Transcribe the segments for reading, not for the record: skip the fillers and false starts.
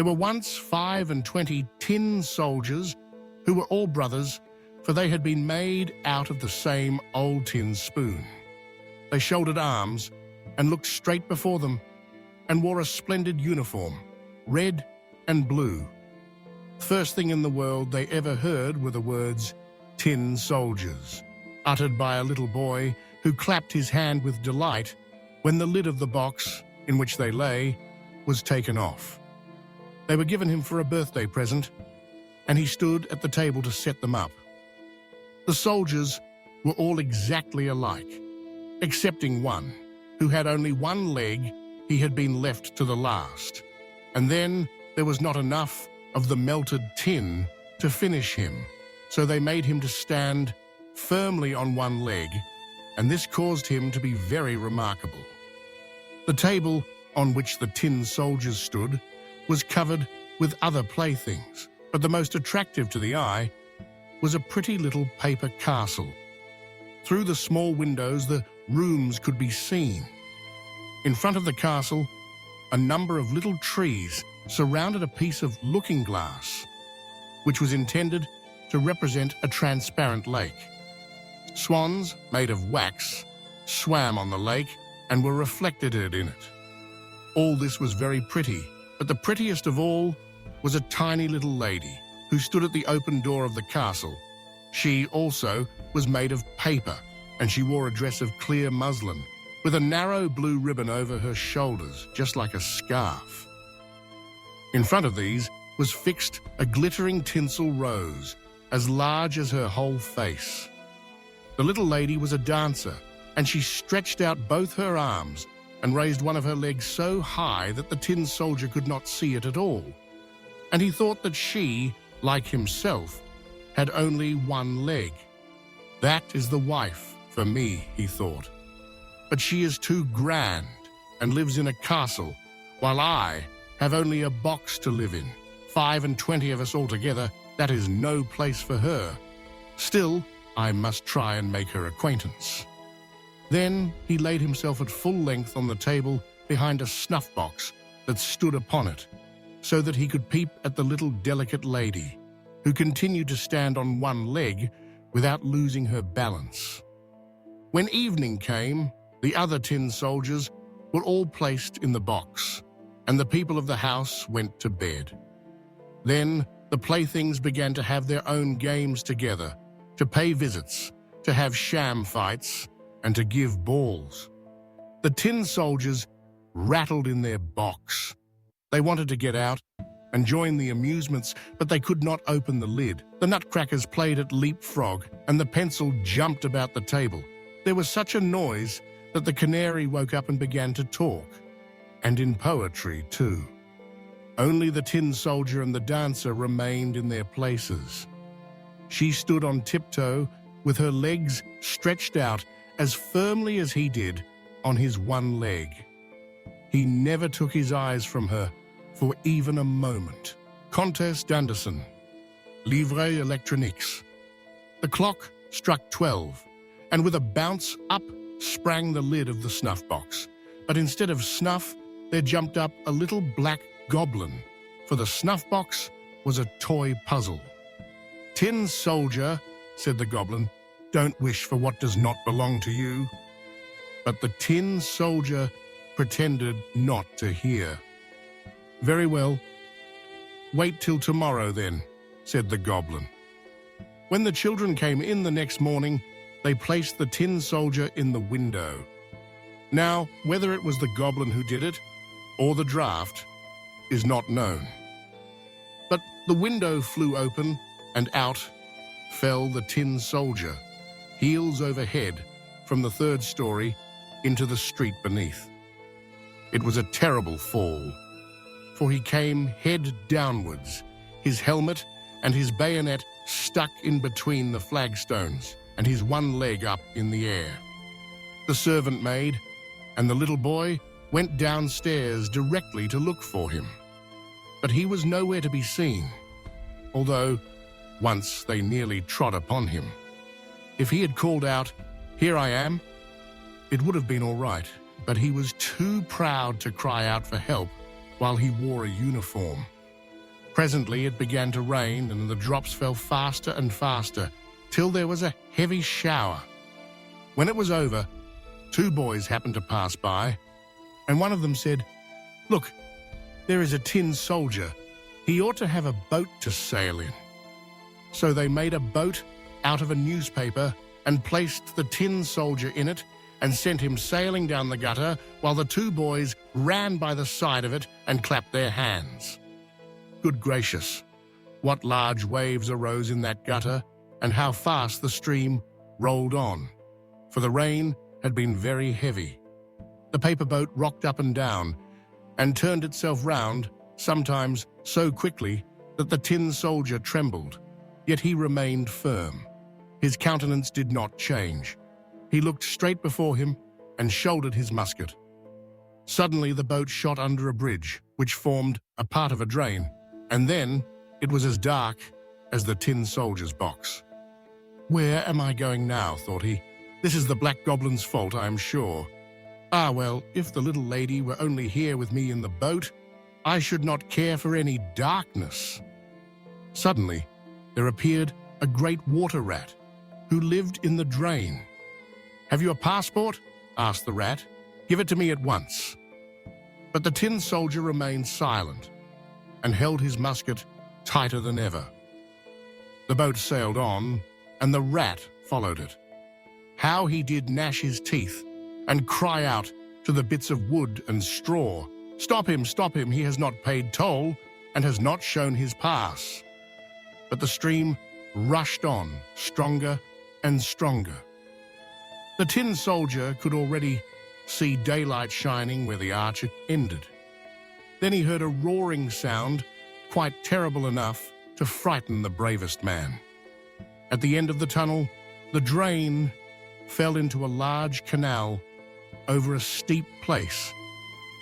There were once 25 tin soldiers who were all brothers, for they had been made out of the same old tin spoon. They shouldered arms and looked straight before them and wore a splendid uniform, red and blue. First thing in the world they ever heard were the words "tin soldiers," uttered by a little boy who clapped his hand with delight when the lid of the box in which they lay was taken off. They were given him for a birthday present, and he stood at the table to set them up. The soldiers were all exactly alike, excepting one, who had only one leg. He had been left to the last. And then there was not enough of the melted tin to finish him, so they made him to stand firmly on one leg, and this caused him to be very remarkable. The table on which the tin soldiers stood was covered with other playthings, but the most attractive to the eye was a pretty little paper castle. Through the small windows, the rooms could be seen. In front of the castle, a number of little trees surrounded a piece of looking glass, which was intended to represent a transparent lake. Swans, made of wax, swam on the lake and were reflected in it. All this was very pretty, but the prettiest of all was a tiny little lady who stood at the open door of the castle. She also was made of paper, and she wore a dress of clear muslin with a narrow blue ribbon over her shoulders, just like a scarf. In front of these was fixed a glittering tinsel rose, as large as her whole face. The little lady was a dancer, and she stretched out both her arms and raised one of her legs so high that the tin soldier could not see it at all. And he thought that she, like himself, had only one leg. That is the wife for me, he thought. But she is too grand and lives in a castle, while I have only a box to live in. 25 of us altogether, that is no place for her. Still, I must try and make her acquaintance. Then he laid himself at full length on the table behind a snuff box that stood upon it, so that he could peep at the little delicate lady, who continued to stand on one leg without losing her balance. When evening came, the other tin soldiers were all placed in the box, and the people of the house went to bed. Then the playthings began to have their own games together, to pay visits, to have sham fights, and to give balls. The tin soldiers rattled in their box. They wanted to get out and join the amusements, but they could not open the lid. The nutcrackers played at leapfrog, and the pencil jumped about the table. There was such a noise that the canary woke up and began to talk, and in poetry too. Only the tin soldier and the dancer remained in their places. She stood on tiptoe with her legs stretched out as firmly as he did on his one leg. He never took his eyes from her for even a moment. Comtesse d'Andersen, Livre électronique. The clock struck 12, and with a bounce up sprang the lid of the snuff box. But instead of snuff, there jumped up a little black goblin, for the snuff box was a toy puzzle. "Tin soldier," said the goblin, "don't wish for what does not belong to you." But the tin soldier pretended not to hear. "Very well. Wait till tomorrow then," said the goblin. When the children came in the next morning, they placed the tin soldier in the window. Now, whether it was the goblin who did it or the draft is not known. But the window flew open, and out fell the tin soldier, heels over head, from the 3rd story into the street beneath. It was a terrible fall, for he came head downwards, his helmet and his bayonet stuck in between the flagstones, and his one leg up in the air. The servant maid and the little boy went downstairs directly to look for him. But he was nowhere to be seen, although once they nearly trod upon him. If he had called out, "Here I am," it would have been all right, but he was too proud to cry out for help while he wore a uniform. Presently it began to rain, and the drops fell faster and faster, till there was a heavy shower. When it was over, 2 boys happened to pass by, and one of them said, "Look, there is a tin soldier. He ought to have a boat to sail in." So they made a boat out of a newspaper and placed the tin soldier in it and sent him sailing down the gutter, while the 2 boys ran by the side of it and clapped their hands. Good gracious, what large waves arose in that gutter, and how fast the stream rolled on, for the rain had been very heavy. The paper boat rocked up and down and turned itself round, sometimes so quickly that the tin soldier trembled, yet he remained firm. His countenance did not change. He looked straight before him and shouldered his musket. Suddenly the boat shot under a bridge, which formed a part of a drain, and then it was as dark as the tin soldier's box. "Where am I going now?" thought he. "This is the Black Goblin's fault, I am sure. Ah, well, if the little lady were only here with me in the boat, I should not care for any darkness." Suddenly, there appeared a great water rat, who lived in the drain. "Have you a passport?" asked the rat. "Give it to me at once." But the tin soldier remained silent and held his musket tighter than ever. The boat sailed on, and the rat followed it. How he did gnash his teeth and cry out to the bits of wood and straw, stop him, he has not paid toll and has not shown his pass." But the stream rushed on, stronger and stronger. The tin soldier could already see daylight shining where the arch ended. Then he heard a roaring sound, quite terrible enough to frighten the bravest man. At the end of the tunnel, the drain fell into a large canal over a steep place,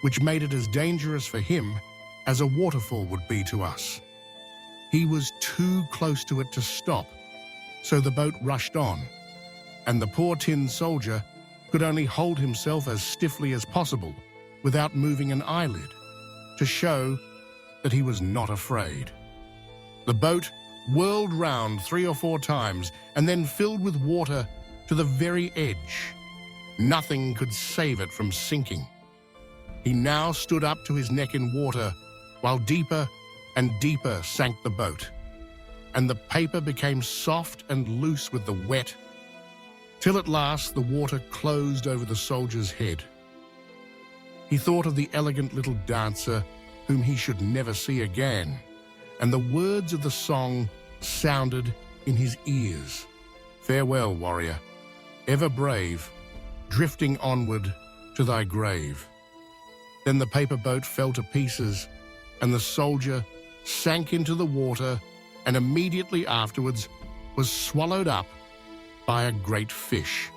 which made it as dangerous for him as a waterfall would be to us. He was too close to it to stop, so the boat rushed on, and the poor tin soldier could only hold himself as stiffly as possible without moving an eyelid, to show that he was not afraid. The boat whirled round 3 or 4 times and then filled with water to the very edge. Nothing could save it from sinking. He now stood up to his neck in water, while deeper and deeper sank the boat, and the paper became soft and loose with the wet, till at last the water closed over the soldier's head. He thought of the elegant little dancer whom he should never see again, and the words of the song sounded in his ears. "Farewell, warrior, ever brave, drifting onward to thy grave." Then the paper boat fell to pieces, and the soldier sank into the water, and immediately afterwards was swallowed up by a great fish.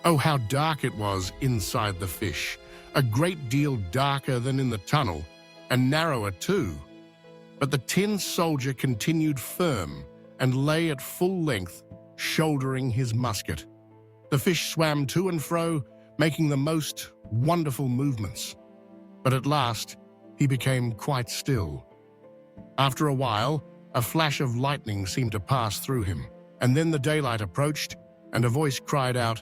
Oh, how dark it was inside the fish, a great deal darker than in the tunnel, and narrower too. But the tin soldier continued firm and lay at full length, shouldering his musket. The fish swam to and fro, making the most wonderful movements. But at last he became quite still. After a while, a flash of lightning seemed to pass through him, and then the daylight approached, and a voice cried out,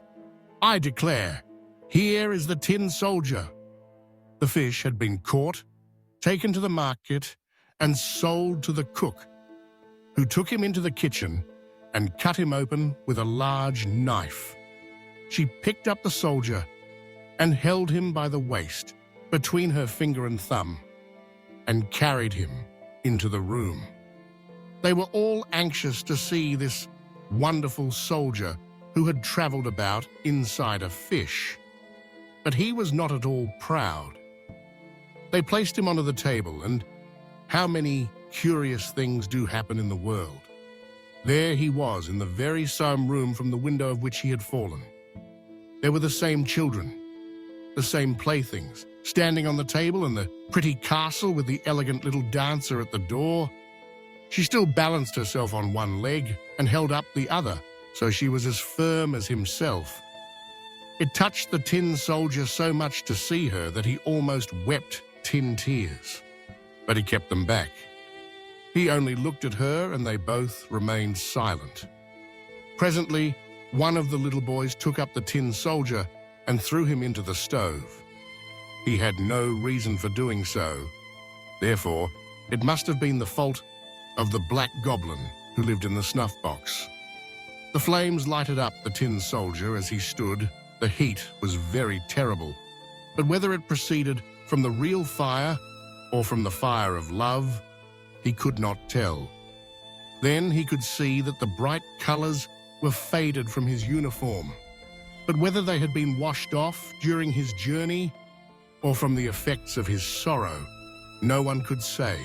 "I declare, here is the tin soldier." The fish had been caught, taken to the market, and sold to the cook, who took him into the kitchen and cut him open with a large knife. She picked up the soldier and held him by the waist between her finger and thumb, and carried him into the room. They were all anxious to see this wonderful soldier who had traveled about inside a fish. But he was not at all proud. They placed him onto the table, and how many curious things do happen in the world. There he was in the very same room from the window of which he had fallen. There were the same children, the same playthings, standing on the table, and the pretty castle with the elegant little dancer at the door. She still balanced herself on one leg and held up the other, so she was as firm as himself. It touched the tin soldier so much to see her that he almost wept tin tears, but he kept them back. He only looked at her, and they both remained silent. Presently, one of the little boys took up the tin soldier and threw him into the stove. He had no reason for doing so. Therefore, it must have been the fault of the black goblin who lived in the snuff box. The flames lighted up the tin soldier as he stood. The heat was very terrible, but whether it proceeded from the real fire or from the fire of love, he could not tell. Then he could see that the bright colours were faded from his uniform, but whether they had been washed off during his journey or from the effects of his sorrow, no one could say.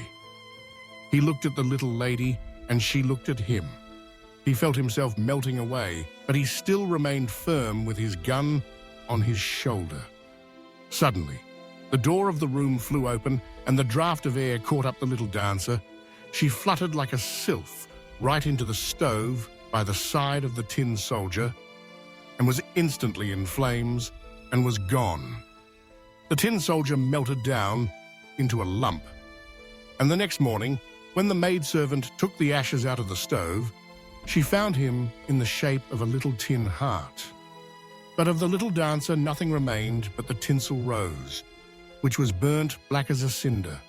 He looked at the little lady, and she looked at him. He felt himself melting away, but he still remained firm with his gun on his shoulder. Suddenly, the door of the room flew open, and the draught of air caught up the little dancer. She fluttered like a sylph right into the stove by the side of the tin soldier, and was instantly in flames and was gone. The tin soldier melted down into a lump, and the next morning, when the maidservant took the ashes out of the stove, she found him in the shape of a little tin heart. But of the little dancer nothing remained but the tinsel rose, which was burnt black as a cinder.